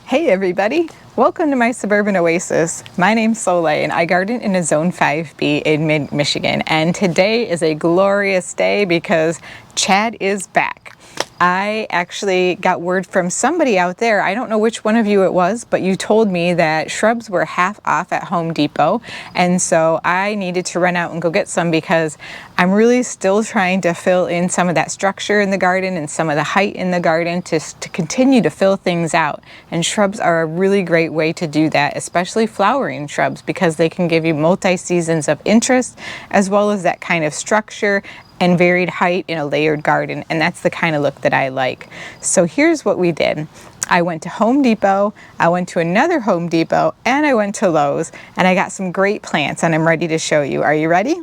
Hey everybody, welcome to my Suburban Oasis. My name's Soleil and I garden in a Zone 5B in mid-Michigan, and today is a glorious day because Chad is back. I actually got word from somebody out there, I don't know which one of you it was, but you told me that shrubs were half off at Home Depot, and so I needed to run out and go get some because I'm really still trying to fill in some of that structure in the garden and some of the height in the garden to continue to fill things out. And shrubs are a really great way to do that, especially flowering shrubs, because they can give you multi-seasons of interest as well as that kind of structure and varied height in a layered garden, and that's the kind of look that I like. So here's what we did. I went to Home Depot, I went to another Home Depot, and I went to Lowe's, and I got some great plants and I'm ready to show you. Are you ready?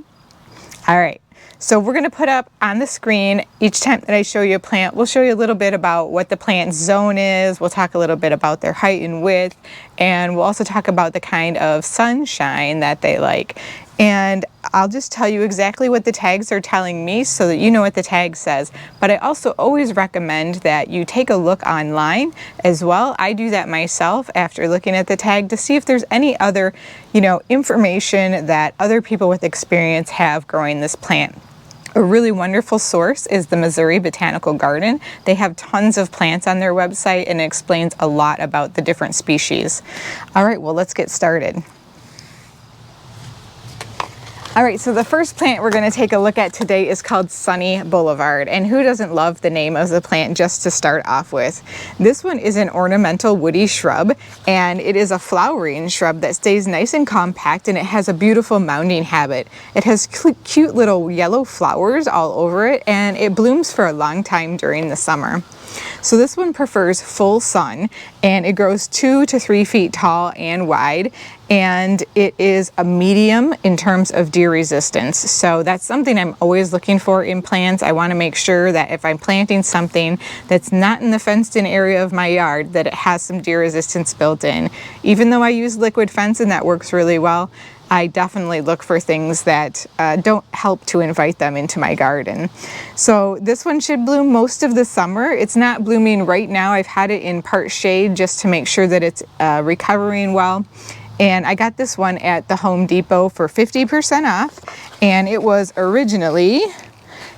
All right. So we're going to put up on the screen, each time that I show you a plant, we'll show you a little bit about what the plant zone is, we'll talk a little bit about their height and width, and we'll also talk about the kind of sunshine that they like. And I'll just tell you exactly what the tags are telling me so that you know what the tag says. But I also always recommend that you take a look online as well. I do that myself after looking at the tag to see if there's any other, information that other people with experience have growing this plant. A really wonderful source is the Missouri Botanical Garden. They have tons of plants on their website and it explains a lot about the different species. All right, well, let's get started. All right, so the first plant we're going to take a look at today is called Sunny Boulevard, and who doesn't love the name of the plant just to start off with? This one is an ornamental woody shrub, and it is a flowering shrub that stays nice and compact, and it has a beautiful mounding habit. It has cute little yellow flowers all over it, and it blooms for a long time during the summer. So this one prefers full sun, and it grows 2 to 3 feet tall and wide, and it is a medium in terms of deer resistance. So that's something I'm always looking for in plants. I want to make sure that if I'm planting something that's not in the fenced in area of my yard, that it has some deer resistance built in. Even though I use liquid fence and that works really well, I definitely look for things that don't help to invite them into my garden. So this one should bloom most of the summer. It's not blooming right now. I've had it in part shade just to make sure that it's recovering well. And I got this one at the Home Depot for 50% off, and it was originally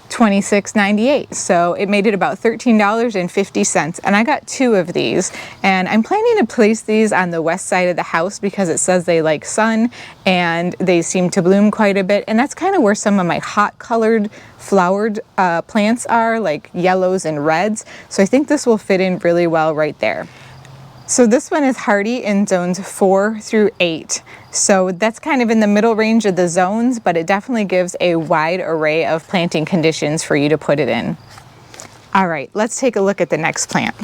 $26.98, so it made it about $13.50, and I got 2 of these, and I'm planning to place these on the west side of the house because it says they like sun and they seem to bloom quite a bit, and that's kind of where some of my hot colored flowered plants are, like yellows and reds, so I think this will fit in really well right there. So this one is hardy in zones 4 through 8. So that's kind of in the middle range of the zones, but it definitely gives a wide array of planting conditions for you to put it in. All right, let's take a look at the next plant.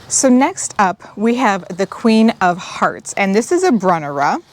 So next up, we have the Queen of Hearts, and this is a Brunnera,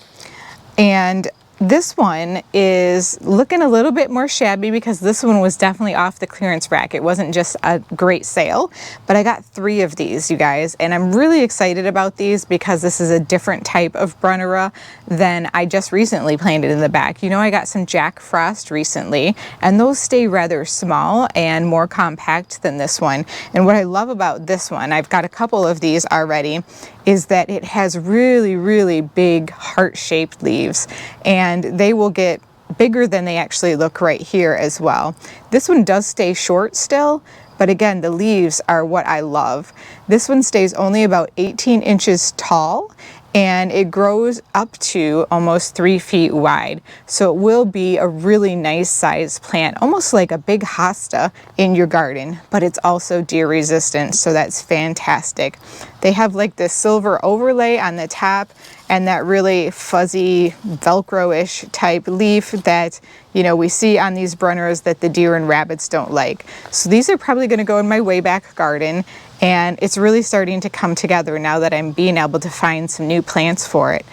and this one is looking a little bit more shabby because this one was definitely off the clearance rack. It wasn't just a great sale, but I got 3 of these, you guys, and I'm really excited about these because this is a different type of Brunnera than I just recently planted in the back. I got some Jack Frost recently, and those stay rather small and more compact than this one. And what I love about this one, I've got a couple of these already, is that it has really, really big heart-shaped leaves, and they will get bigger than they actually look right here as well. This one does stay short still, but again, the leaves are what I love. This one stays only about 18 inches tall, and it grows up to almost 3 feet wide. So it will be a really nice sized plant, almost like a big hosta in your garden, but it's also deer resistant, so that's fantastic. They have like this silver overlay on the top and that really fuzzy Velcro-ish type leaf that we see on these Brunneras that the deer and rabbits don't like. So these are probably going to go in my way back garden, and it's really starting to come together now that I'm being able to find some new plants for it.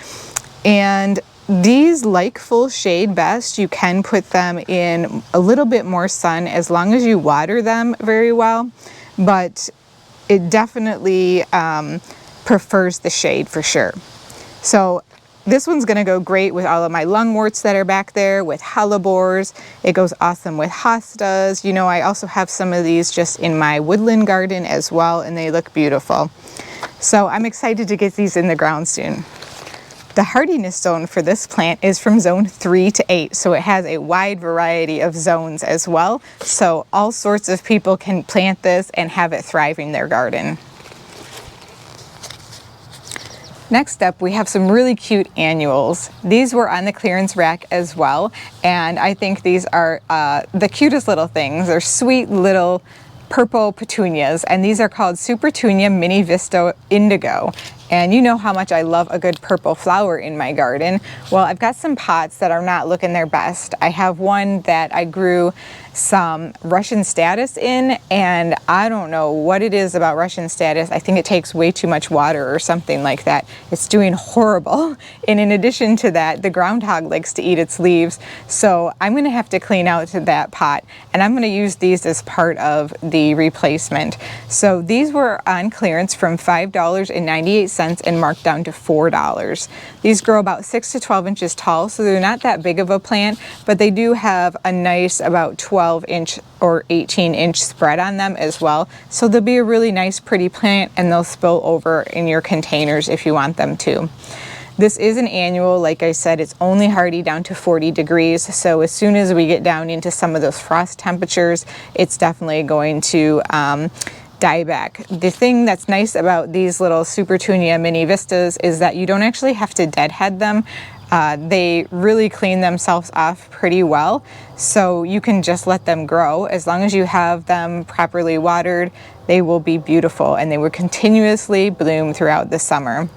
And these like full shade best. You can put them in a little bit more sun as long as you water them very well, but it definitely prefers the shade for sure. So this one's gonna go great with all of my lungworts that are back there, with hellebores. It goes awesome with hostas. You know, I also have some of these just in my woodland garden as well, and they look beautiful. So I'm excited to get these in the ground soon. The hardiness zone for this plant is from zone 3 to 8, so it has a wide variety of zones as well. So all sorts of people can plant this and have it thrive in their garden. Next up, we have some really cute annuals. These were on the clearance rack as well, and I think these are the cutest little things. They're sweet little purple petunias, and these are called Supertunia Mini Vista Indigo. And you know how much I love a good purple flower in my garden. Well, I've got some pots that are not looking their best. I have one that I grew some Russian statice in, and I don't know what it is about Russian statice. I think it takes way too much water or something like that. It's doing horrible. And in addition to that, the groundhog likes to eat its leaves. So I'm gonna have to clean out that pot, and I'm gonna use these as part of the replacement. So these were on clearance from $5.98 and marked down to $4. These grow about 6 to 12 inches tall, so they're not that big of a plant, but they do have a nice about 12-inch or 18-inch spread on them as well. So they'll be a really nice pretty plant, and they'll spill over in your containers if you want them to. This is an annual. Like I said, it's only hardy down to 40 degrees. So as soon as we get down into some of those frost temperatures, it's definitely going to die back. The thing that's nice about these little Supertunia Mini Vistas is that you don't actually have to deadhead them. They really clean themselves off pretty well, so you can just let them grow. As long as you have them properly watered, they will be beautiful, and they will continuously bloom throughout the summer.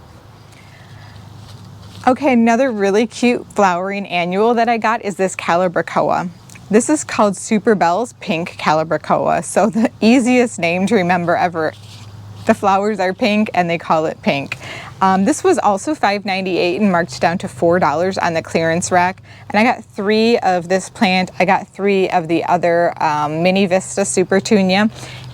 Okay, another really cute flowering annual that I got is this Calibrachoa. This is called Superbells Pink Calibrachoa, so the easiest name to remember ever. The flowers are pink and they call it pink. This was also $5.98 and marked down to $4 on the clearance rack. And I got 3 of this plant. I got 3 of the other Mini Vista Supertunia.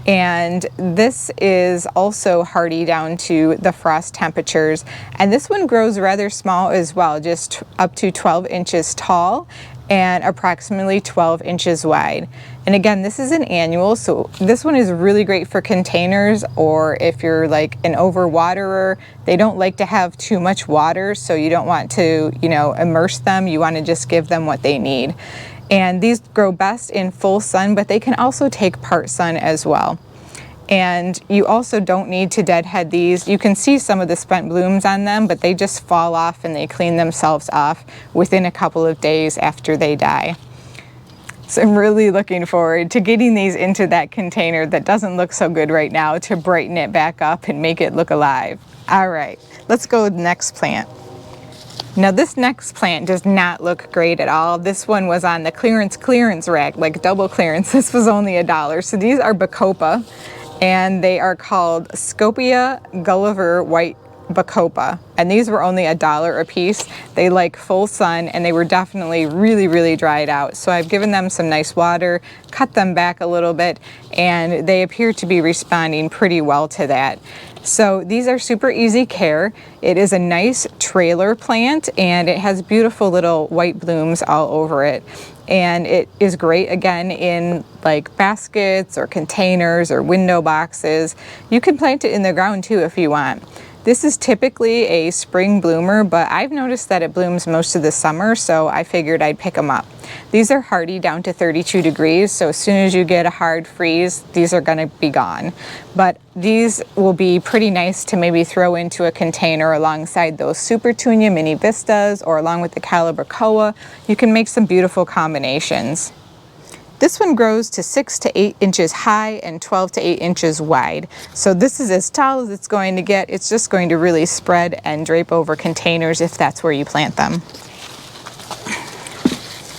And this is also hardy down to the frost temperatures. And this one grows rather small as well, just up to 12 inches tall and approximately 12 inches wide. And again, this is an annual, so this one is really great for containers, or if you're like an overwaterer. They don't like to have too much water, so you don't want to, you know, immerse them. You want to just give them what they need. And these grow best in full sun, but they can also take part sun as well. And you also don't need to deadhead these. You can see some of the spent blooms on them, but they just fall off and they clean themselves off within a couple of days after they die. So I'm really looking forward to getting these into that container that doesn't look so good right now, to brighten it back up and make it look alive. All right, let's go with the next plant. Now this next plant does not look great at all. This one was on the clearance rack, like double clearance. This was only $1. So these are Bacopa, and they are called Scopia Gulliver White Bacopa, and these were only $1 a piece. They like full sun, and they were definitely really dried out. So I've given them some nice water, cut them back a little bit, and they appear to be responding pretty well to that. So these are super easy care. It is a nice trailer plant, and it has beautiful little white blooms all over it. And it is great again in like baskets or containers or window boxes. You can plant it in the ground too if you want. This is typically a spring bloomer, but I've noticed that it blooms most of the summer, so I figured I'd pick them up. These are hardy down to 32 degrees, so as soon as you get a hard freeze, these are gonna be gone. But these will be pretty nice to maybe throw into a container alongside those Supertunia Mini Vistas, or along with the Calibrachoa. You can make some beautiful combinations. This one grows to 6 to 8 inches high and 12 to 8 inches wide. So this is as tall as it's going to get. It's just going to really spread and drape over containers if that's where you plant them.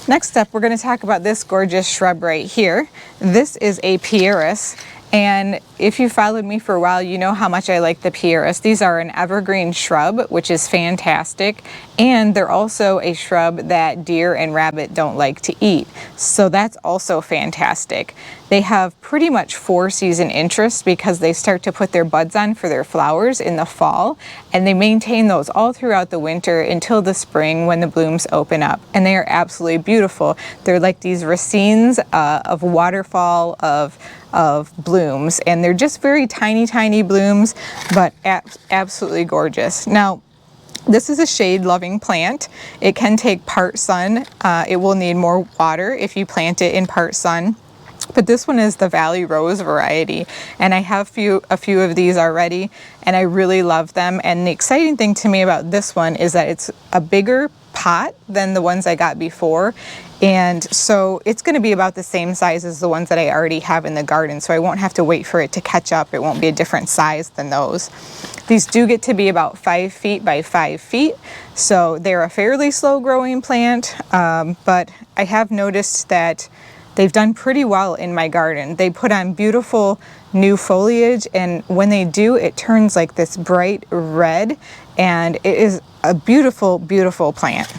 Next up, we're going to talk about this gorgeous shrub right here. This is a Pieris. And if you followed me for a while, you know how much I like the Pieris. These are an evergreen shrub, which is fantastic. And they're also a shrub that deer and rabbit don't like to eat. So that's also fantastic. They have pretty much 4-season interest because they start to put their buds on for their flowers in the fall, and they maintain those all throughout the winter until the spring when the blooms open up. And they are absolutely beautiful. They're like these racemes of waterfall of blooms, and they're just very tiny blooms, but absolutely gorgeous. Now, this is a shade-loving plant. It can take part sun. It will need more water if you plant it in part sun. But this one is the Valley Rose variety, and I have a few of these already, and I really love them. And the exciting thing to me about this one is that it's a bigger pot than the ones I got before, and so it's going to be about the same size as the ones that I already have in the garden, so I won't have to wait for it to catch up. It won't be a different size than those. These do get to be about 5 feet by 5 feet, so they're a fairly slow growing plant, but I have noticed that they've done pretty well in my garden. They put on beautiful new foliage, and when they do, it turns like this bright red, and it is a beautiful, beautiful plant.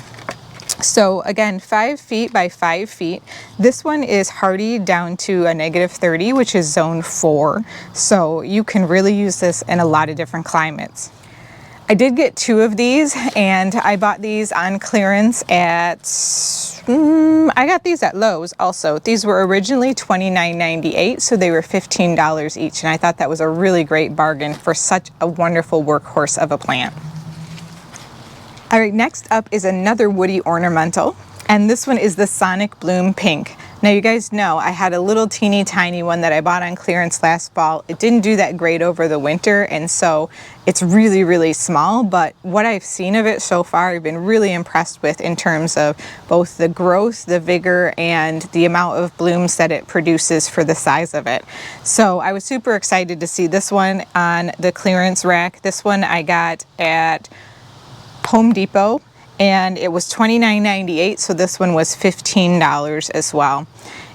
So again, 5 feet by 5 feet. This one is hardy down to a -30, which is zone 4. So you can really use this in a lot of different climates. I did get 2 of these, and I bought these on clearance at, I got these at Lowe's also. These were originally $29.98, so they were $15 each, and I thought that was a really great bargain for such a wonderful workhorse of a plant. All right, next up is another woody ornamental, and this one is the Sonic Bloom Pink. Now you guys know I had a little teeny tiny one that I bought on clearance last fall. It didn't do that great over the winter, and so it's really, really small, but what I've seen of it so far I've been really impressed with in terms of both the growth, the vigor, and the amount of blooms that it produces for the size of it. So I was super excited to see this one on the clearance rack. This one I got at Home Depot, and it was $29.98, so this one was $15 as well.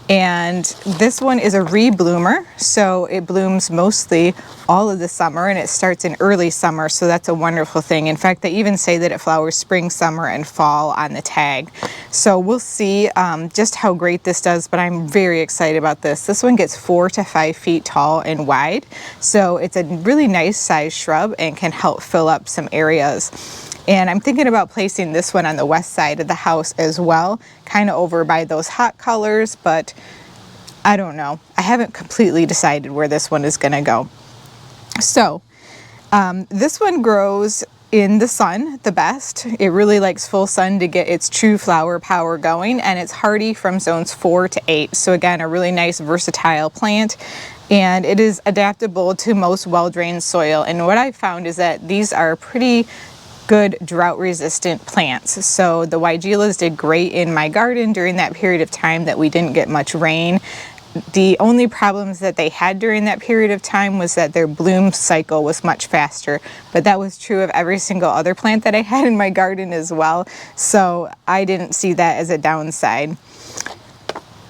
And this one is a rebloomer, so it blooms mostly all of the summer, and it starts in early summer, so that's a wonderful thing. In fact, they even say that it flowers spring, summer, and fall on the tag. So we'll see just how great this does, but I'm very excited about this. This one gets 4 to 5 feet tall and wide, so it's a really nice size shrub and can help fill up some areas. And I'm thinking about placing this one on the west side of the house as well, kind of over by those hot colors, but I don't know. I haven't completely decided where this one is going to go. So this one grows in the sun the best. It really likes full sun to get its true flower power going, and it's hardy from zones 4 to 8. So again, a really nice versatile plant, and it is adaptable to most well-drained soil. And what I found is that these are pretty good drought resistant plants. So the Weigelas did great in my garden during that period of time that we didn't get much rain. The only problems that they had during that period of time was that their bloom cycle was much faster, but that was true of every single other plant that I had in my garden as well. So I didn't see that as a downside.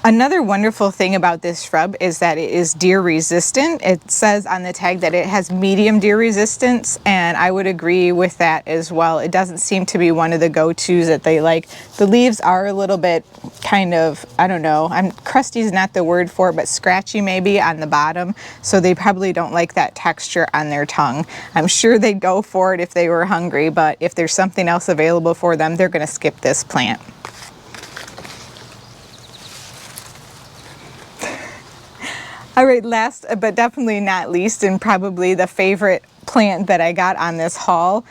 Another wonderful thing about this shrub is that it is deer resistant. It says on the tag that it has medium deer resistance, and I would agree with that as well. It doesn't seem to be one of the go-tos that they like. The leaves are a little bit kind of, I don't know, crusty is not the word for it, but scratchy maybe on the bottom, so they probably don't like that texture on their tongue. I'm sure they'd go for it if they were hungry, but if there's something else available for them, they're going to skip this plant. All right, last but definitely not least, and probably the favorite plant that I got on this haul.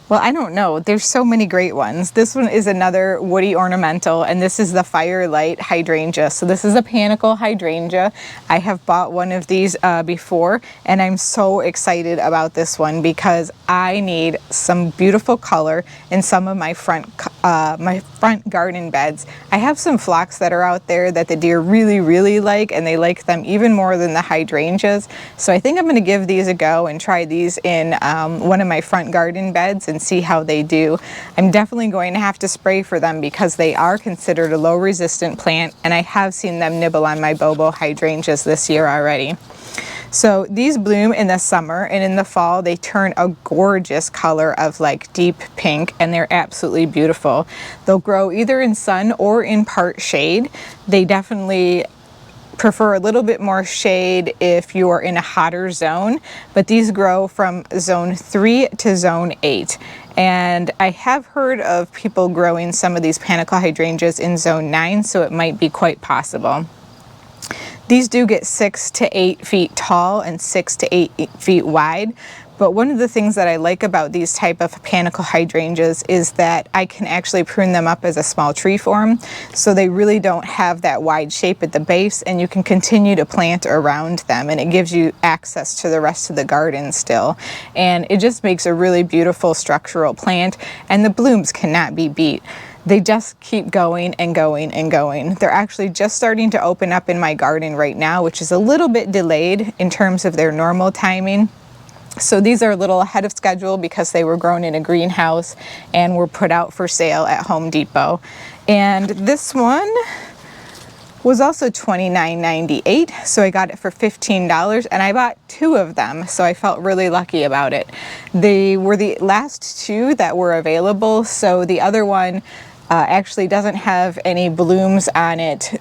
Well, I don't know. There's so many great ones. This one is another woody ornamental, and this is the Firelight Hydrangea. So this is a Panicle Hydrangea. I have bought one of these before, and I'm so excited about this one because I need some beautiful color in some of my front garden beds. I have some phlox that are out there that the deer really, really like, and they like them even more than the hydrangeas. So I think I'm going to give these a go and try these in one of my front garden beds and see how they do. I'm definitely going to have to spray for them because they are considered a low resistant plant, and I have seen them nibble on my Bobo hydrangeas this year already. So these bloom in the summer, and in the fall they turn a gorgeous color of like deep pink, and they're absolutely beautiful. They'll grow either in sun or in part shade. They definitely prefer a little bit more shade if you are in a hotter zone, but these grow from zone 3 to zone 8. And I have heard of people growing some of these Panicle hydrangeas in zone 9, so it might be quite possible. These do get 6 to 8 feet tall and 6 to 8 feet wide. But one of the things that I like about these type of Panicle hydrangeas is that I can actually prune them up as a small tree form, so they really don't have that wide shape at the base, and you can continue to plant around them, and it gives you access to the rest of the garden still. And it just makes a really beautiful structural plant, and the blooms cannot be beat. They just keep going and going and going. They're actually just starting to open up in my garden right now, which is a little bit delayed in terms of their normal timing. So these are a little ahead of schedule because they were grown in a greenhouse and were put out for sale at Home Depot. And this one was also $29.98, so I got it for $15, and I bought 2 of them, so I felt really lucky about it. They were the last 2 that were available, so the other one actually doesn't have any blooms on it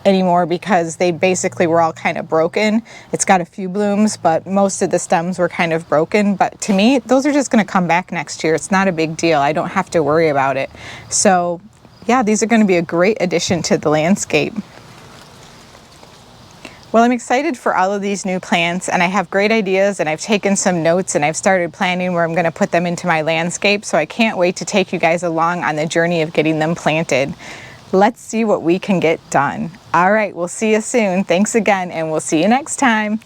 anymore because they basically were all kind of broken. It's got a few blooms, but most of the stems were kind of broken. But to me, those are just going to come back next year. It's not a big deal. I don't have to worry about it. So yeah, these are going to be a great addition to the landscape. Well, I'm excited for all of these new plants, and I have great ideas, and I've taken some notes, and I've started planning where I'm going to put them into my landscape. So I can't wait to take you guys along on the journey of getting them planted. Let's see what we can get done. All right, we'll see you soon. Thanks again, and we'll see you next time.